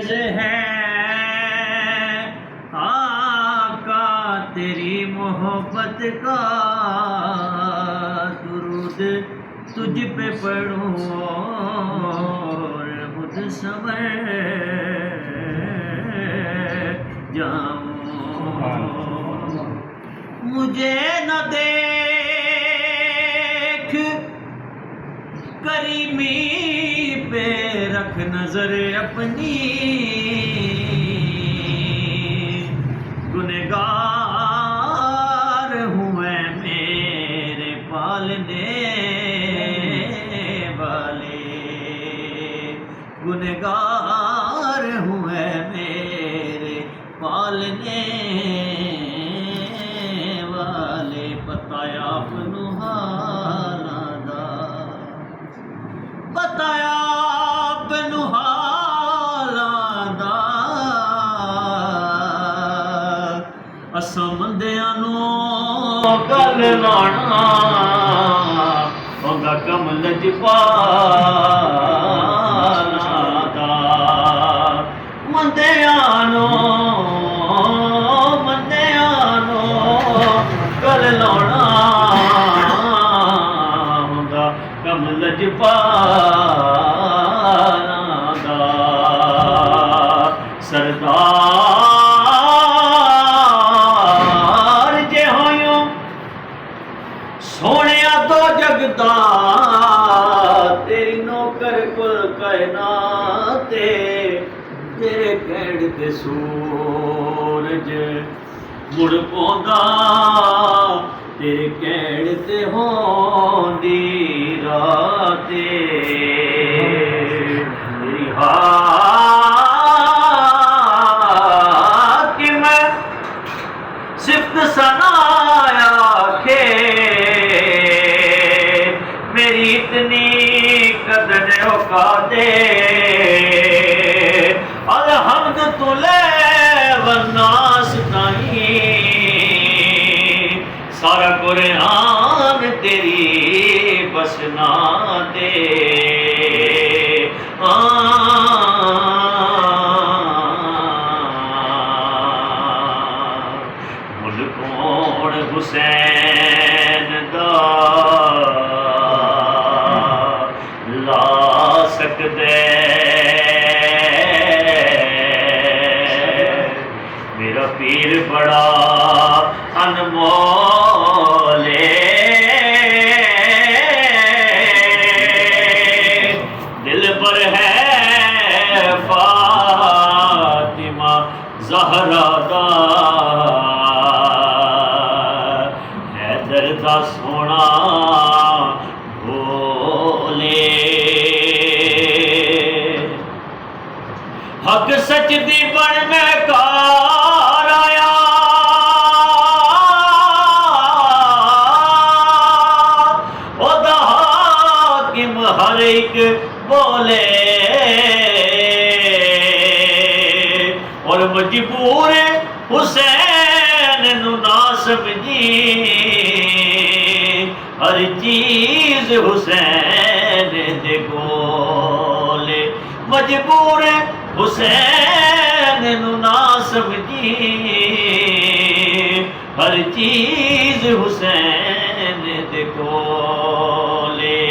فیض ہے آقا تیری محبت کا، درود تجھ پہ پڑھوں اور خود سنور جاؤں۔ مجھے نہ دیکھ کریمی پہ رکھ نظر اپنی، گنہگار ہوں میں میرے پالنے والے، گنہگار ہوں میں میرے پالنے والے۔ بتایا اپنو حالاں دا، بتایا اپنو حالاں دا، اساں بندیاں نوں گل لانا ہوگا کم لجپالا دا، بندیاں نوں گل لانا ہوگا کم لجپالا دا۔ سردار جے ہویوں سونیا تو جگتا، تیری نوکر کل کائنات تیرے کہڑ تے سورج مڑ پوندا، تیرے کہڑ تے ہوندی رات، تیری حاکم صفت ثنا آکھے، میری اتنی قدر اوقا دے، الحمد تلے والناس تائیں، سارا قرآن تیری بسنا دے۔ ملکوڑ حسین دا لا سکدے، میرا پیر بڑا انمول دل پر ہے فاطمہ زہرا دا، حیدر دا سونا بولے، حق سچ دی بن میں کار آیا، او دا حاکم ہر ایک بولے، اور مجبور حسین نو نہ سمجھی، ہر چیز حسین دے کولے، مجبور حسین نو نہ سمجھی، ہر چیز حسین دے کولے۔